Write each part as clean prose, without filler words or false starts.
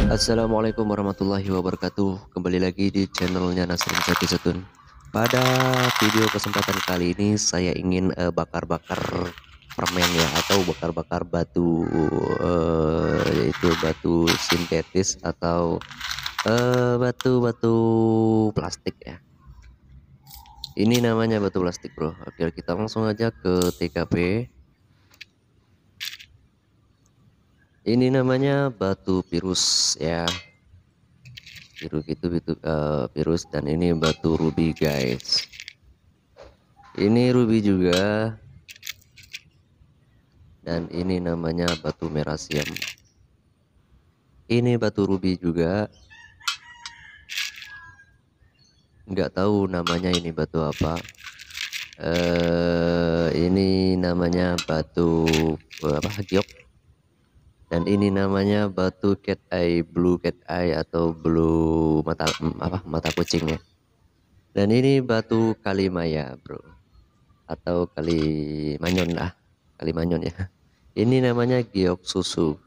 Assalamualaikum warahmatullahi wabarakatuh. Kembali lagi di channelnya Nasrin Zaki Setun. Pada video kesempatan kali ini saya ingin bakar-bakar permen ya, atau bakar-bakar batu, yaitu batu sintetis atau batu-batu plastik ya. Ini namanya batu plastik bro. Oke, kita langsung aja ke TKP. Ini namanya batu virus ya. Virus dan ini batu ruby guys. Ini ruby juga, dan ini namanya batu merasium. Ini batu ruby juga, nggak tahu namanya ini batu apa. Ini namanya batu apa, giok. Dan ini namanya batu cat eye, blue cat eye atau blue mata kucing ya. Dan ini batu kalimaya bro, atau kalimanyon lah, kalimanyon ya. Ini namanya giok susu.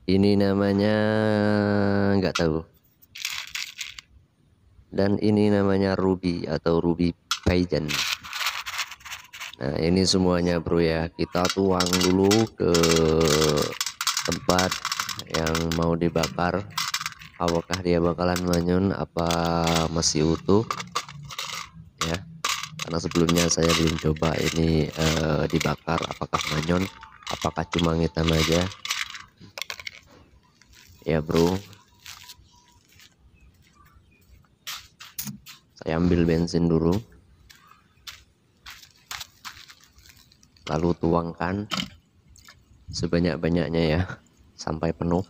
Ini namanya nggak tahu. Dan ini namanya ruby atau ruby paijan. Nah ini semuanya bro ya, kita tuang dulu ke tempat yang mau dibakar. Apakah dia bakalan manyun apa masih utuh ya, karena sebelumnya saya belum coba ini dibakar apakah manyun, apakah cuma ngitam aja ya bro. Saya ambil bensin dulu, lalu tuangkan sebanyak-banyaknya ya, sampai penuh.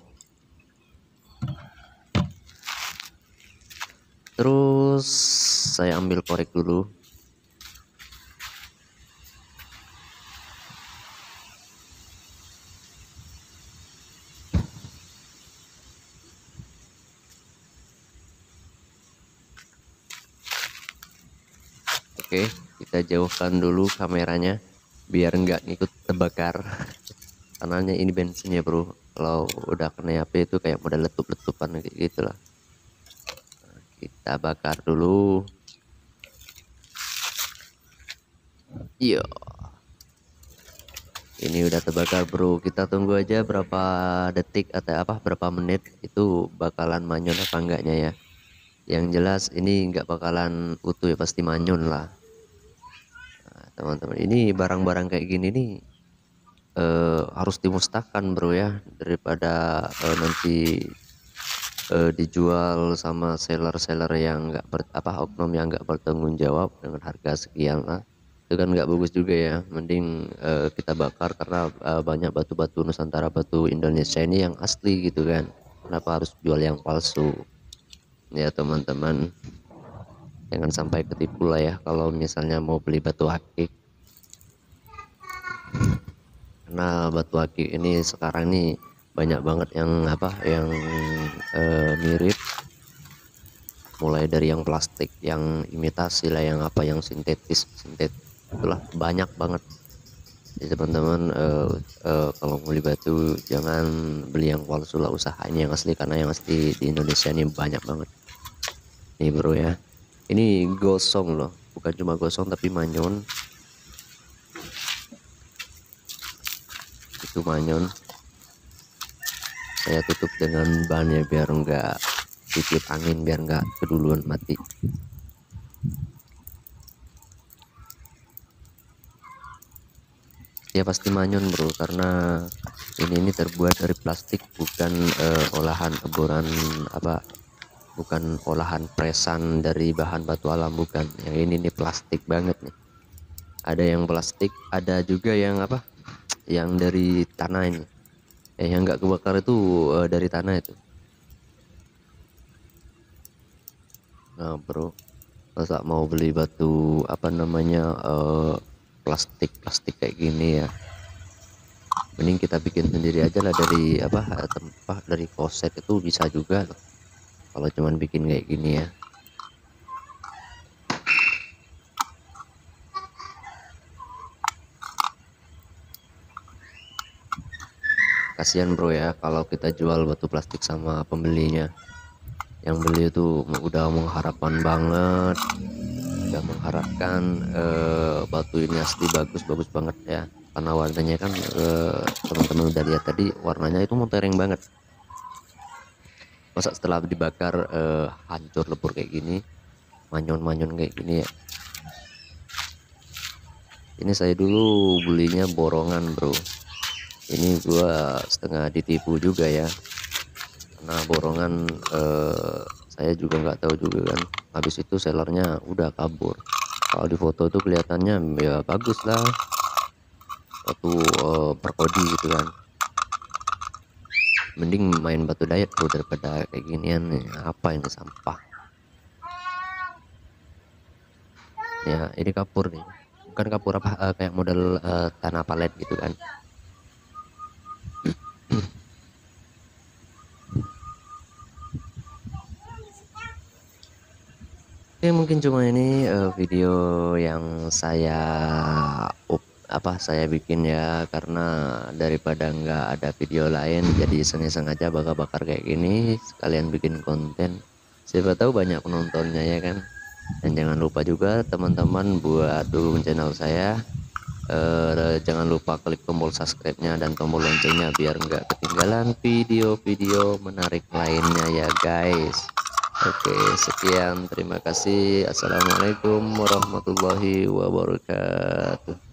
Terus saya ambil korek dulu. Oke, kita jauhkan dulu kameranya biar nggak ngikut terbakar. Karena ini bensinnya bro, kalau udah kena api itu kayak model letup-letupan kayak gitulah. Nah, kita bakar dulu. Iya, ini udah terbakar bro. Kita tunggu aja berapa detik atau berapa menit itu bakalan manyun apa enggaknya ya. Yang jelas ini nggak bakalan utuh ya, pasti manyun lah. Nah, teman-teman, ini barang-barang kayak gini nih harus dimusnahkan bro ya, daripada nanti dijual sama seller-seller yang nggak oknum yang nggak bertanggung jawab dengan harga sekian lah. Itu kan nggak bagus juga ya. Mending kita bakar, karena banyak batu-batu Nusantara, batu Indonesia ini yang asli gitu kan. Kenapa harus jual yang palsu ya teman-teman. Jangan sampai ketipu lah ya kalau misalnya mau beli batu akik. Karena batu akik ini sekarang ini banyak banget yang mirip, mulai dari yang plastik, yang imitasi lah, yang yang sintetis itulah banyak banget. Jadi teman-teman kalau beli batu jangan beli yang palsu lah, usahain yang asli, karena yang asli di Indonesia ini banyak banget nih bro ya. Ini gosong loh, bukan cuma gosong tapi manyun. Itu manyun. Saya tutup dengan ban ya biar enggak dikit angin, biar enggak keduluan mati. Ya pasti manyun bro, karena ini terbuat dari plastik, bukan olahan boran bukan olahan presan dari bahan batu alam, bukan. Yang ini nih plastik banget nih. Ada yang plastik, ada juga yang yang dari tanah ini. Yang nggak kebakar itu dari tanah itu. Nah bro, masa mau beli batu plastik kayak gini ya, mending kita bikin sendiri aja lah, dari dari koset itu bisa juga loh, kalau cuman bikin kayak gini ya. kasihan bro ya kalau kita jual batu plastik sama pembelinya. Yang beli itu udah mengharapkan banget, udah mengharapkan batu ini asli bagus banget ya, karena warnanya kan teman-teman udah lihat tadi, warnanya itu mentereng banget. Masa setelah dibakar hancur lebur kayak gini, manyon kayak gini ya. Ini saya dulu belinya borongan bro, ini gua setengah ditipu juga ya, karena borongan saya juga nggak tahu juga kan, habis itu sellernya udah kabur. Kalau di foto tuh kelihatannya ya bagus lah, waktu berkodi gitu kan. Mending main batu diet bro daripada kayak ginian nih. Apa ini, sampah ya. Ini kapur nih, bukan kapur apa, kayak model tanah palet gitu kan. Oke, mungkin cuma ini video yang saya bikin ya, karena daripada nggak ada video lain, jadi iseng-iseng aja bakar-bakar kayak gini, sekalian bikin konten, siapa tahu banyak penontonnya ya kan. Dan jangan lupa juga teman-teman buat dukung channel saya, jangan lupa klik tombol subscribe-nya dan tombol loncengnya biar nggak ketinggalan video-video menarik lainnya ya guys. Oke, sekian, terima kasih. Assalamualaikum warahmatullahi wabarakatuh.